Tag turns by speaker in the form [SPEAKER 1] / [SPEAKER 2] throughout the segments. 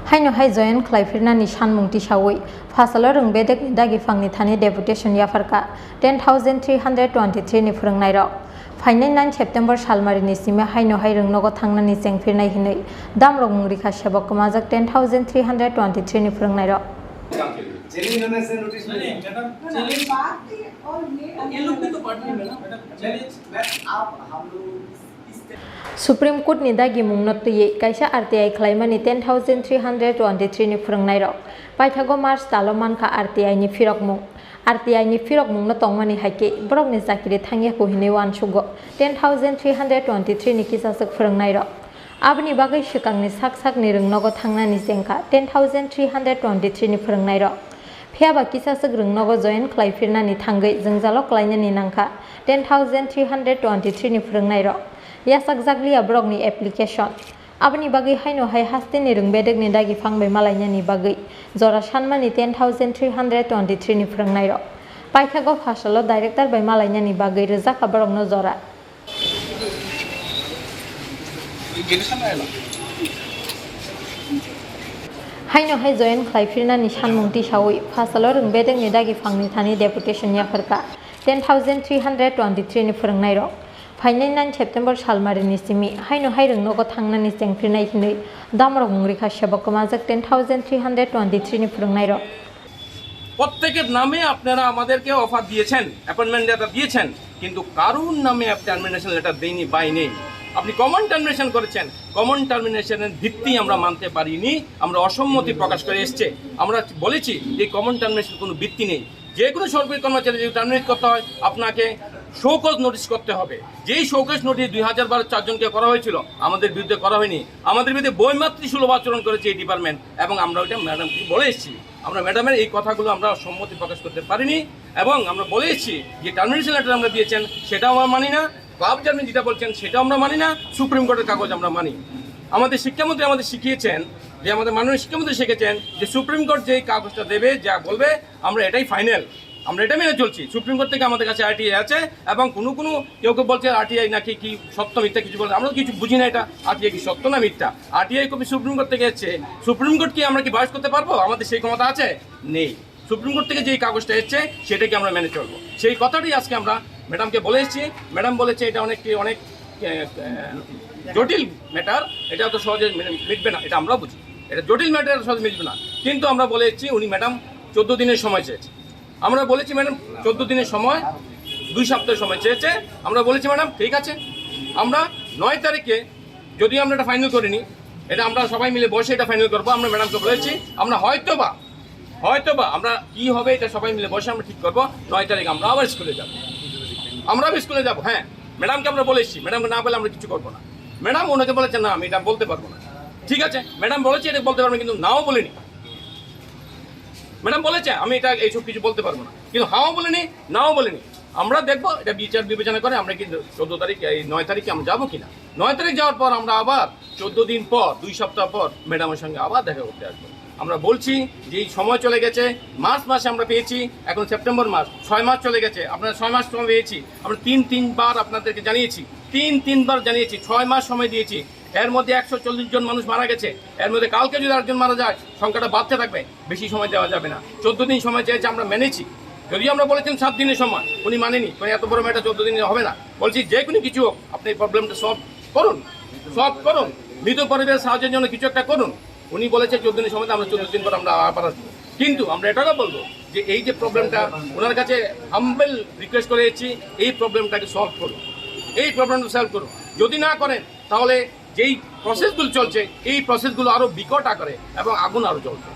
[SPEAKER 1] Haino hai join Khlai Phirnani Sanmungo tisawi fasalo Rwng Bedekni Dagiphangni Thani Deputation Yapharkha 10,323 ni Phrwngnairok Fainai 9 September salmarini sime haino hai Rwngnogo thangnani chengphirnai hinui damrok mungrikha sebok kumajak 10,323 ni Phrwngnairok Supreme Court ni dagi mungnotui kaisa RTI khlaimani 10,323 ni Phrwngnairok paithago March talo manka RTI ni phirokmung RTI ni phirokmung no tongmani haike borok ni jakiri thangya ko hinui wansugo 10,323 ni kisasak Phrwngnairok abni bagai sikangni sak ni Rwngnogo thangnani jengkha 10,323 ni Phrwngnairok phiaba kisasak Rwngnogo join Khlai Phirnani thangai jengjalo klainani nangkha 10,323 ni Phrwngnairok yasak jaglia brokni application abni bagai haino hai hasteni Rwng Bedekni Dagiphangni malainani bagai jora sanmani 10,323 ni Phrwngnairok paithago fasalo director bai malainani bagai rejaka brokno jora haino hai join Khlai Phirnani Sanmungo tisawi fasalo Rwng Bedekni Dagiphangni Thani Deputation Yapharkha 10,323 ni Phrwngnairok Fainai 9 September salmarini simi haino hai Rwngnogo thangnani chengphirnai hinui damrok mungrikha sebok kumajak 10,323 ni Phrwngnairok
[SPEAKER 2] প্রত্যেকের নামে আপনারা আমাদেরকে offer দিয়েছেন appointment letter দিয়েছেন কিন্তু কারুর নামে termination letter দেইনি বাই নেই আপনি কমন টার্মিনেশন করেছেন কমন টার্মিনেশনের ভিত্তি আমরা মানতে পারিনি আমরা অসম্মতি প্রকাশ করে এসেছে আমরা বলেছি এই কমন টার্মিনেশন কোনো ভিত্তি নেই যে কোনো সরকারি কর্মচারী যদি টার্মিনেট করতে হয় আপনাকে শোকজ নোটিশ করতে হবে যেই শোকজ নোটিশ 2012 চারজনকে করা হয়েছিল আমাদের বিরুদ্ধে করা হয়নি আমাদের বিরুদ্ধে বৈমাতৃ সুলভ আচরণ করেছে এই ডিপার্টমেন্ট এবং আমরা ওইটা ম্যাডামকে বলে এসেছি আমরা ম্যাডামের এই কথাগুলো আমরা সম্মতি প্রকাশ করতে পারিনি এবং আমরা বলে এসেছি যে টার্মিনেশন লেটার আমরা দিয়েছেন সেটাও আমরা মানি না ক্লাব চেয়ারম্যান যেটা বলছেন সেটাও আমরা মানি না সুপ্রিম কোর্টের কাগজ আমরা মানি আমাদের শিক্ষামন্ত্রী আমাদের শিখিয়েছেন যে আমাদের মাননীয় শিক্ষামন্ত্রী শিখেছেন যে সুপ্রিম কোর্ট যেই কাগজটা দেবে যা বলবে আমরা এটাই ফাইনাল আমরা এটা মেনে চলছি সুপ্রিম কোর্ট থেকে আমাদের কাছে আরটিআই আছে এবং কোনো কেউ বলছে আরটিআই নাকি কি সত্য মিথ্যা কিছু বলছে আমরা কিছু বুঝি না এটা আরটিআই কি সত্য না মিথ্যা আরটিআই কপি সুপ্রিম কোর্ট থেকে এসেছে সুপ্রিম কোর্ট কি আমরা কি বাস করতে পারবো আমাদের সেই ক্ষমতা আছে নেই সুপ্রিম কোর্ট থেকে যেই কাগজটা এসেছে সেটাকে আমরা মেনে চলবো সেই কথাটাই আজকে আমরা ম্যাডামকে বলে এসেছি ম্যাডাম বলেছে এটা অনেক জটিল ম্যাটার এটা তো সহজে মিটবে না এটা আমরা বুঝি এটা জটিল ম্যাটার সহজে মিটবে না কিন্তু আমরা বলে এসেছি উনি ম্যাডাম 14 দিনের সময় চেয়েছে আমরা বলেছি ম্যাডাম 14 দিনের সময় 2 সপ্তাহের সময় চেয়েছে আমরা বলেছি ম্যাডাম ঠিক আছে আমরা 9 তারিখে যদি আমরা এটা ফাইনাল করিনি এটা আমরা সবাই মিলে বসে এটা ফাইনাল করবো আমরা ম্যাডামকে বলেছি আমরা হয়তোবা আমরা কি হবে এটা সবাই মিলে বসে আমরা ঠিক করবো 9 তারিখ আমরা আবার স্কুলে যাবো হ্যাঁ ম্যাডামকে আমরা বলেছি ম্যাডামকে না বলে আমরা কিছু করবো না ম্যাডাম ওনাকে বলেছে না আমি এটা বলতে পারবো না ঠিক আছে ম্যাডাম বলেছে এটা বলতে পারবো কিন্তু নাও বলিনি ম্যাডাম বলেছে আমি এটা এইসব কিছু বলতে পারবো না কিন্তু হাও বলিনি নাও বলিনি আমরা দেখবো এটা বিচার বিবেচনা করে আমরা কিন্তু 14 তারিখ এই 9 তারিখে আমরা যাবো কিনা 9 তারিখ যাওয়ার পর আমরা আবার 14 দিন পর 2 সপ্তাহ পর ম্যাডামের সঙ্গে আবার দেখা করতে আসবো আমরা বলছি যে এই সময় চলে গেছে মার্চ মাসে আমরা পেয়েছি এখন সেপ্টেম্বর মাস 6 মাস চলে গেছে আপনারা 6 মাস সময় পেয়েছি আমরা তিনবার আপনাদেরকে জানিয়েছি তিনবার জানিয়েছি 6 মাস সময় দিয়েছি এর মধ্যে 140 জন মানুষ মারা গেছে এর মধ্যে কালকে যদি আরেকজন মারা যায় সংখ্যাটা বাড়তে থাকবে বেশি সময় দেওয়া যাবে না 14 দিন সময় চেয়েছে আমরা মেনেছি যদি আমরা বলেছিলাম 7 দিনের সময় উনি মানেনি এত বড় ম্যাটার 14 দিনে হবে না বলছি যে কোনো কিছু হোক আপনি প্রবলেমটা সলভ করুন মৃত পরিবারের সাহায্যের জন্য কিছু একটা করুন উনি বলেছে 14 দিনের সময় আমরা 14 দিন পর আমরা আবার আসবো কিন্তু আমরা এটাও বলবো যে এই যে প্রবলেমটা ওনার কাছে হাম্বল রিকোয়েস্ট করেছি এই প্রবলেমটাকে সলভ করুন যদি না করেন তাহলে যেই প্রসেসগুলো চলছে এই প্রসেসগুলো আরো বিকট আকারে এবং আগুন আরো জ্বলবে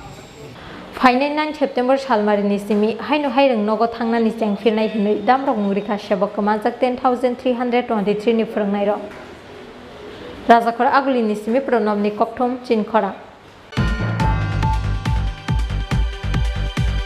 [SPEAKER 1] Fainai 9 September salmarini simi haino hai Rwngnogo thangnani chengphirnai hinui damrok mungrikha sebok kumajak 10,323 ni Phrwngnairok Rajakhor agulini simi pronobni kokthom Chini Khorang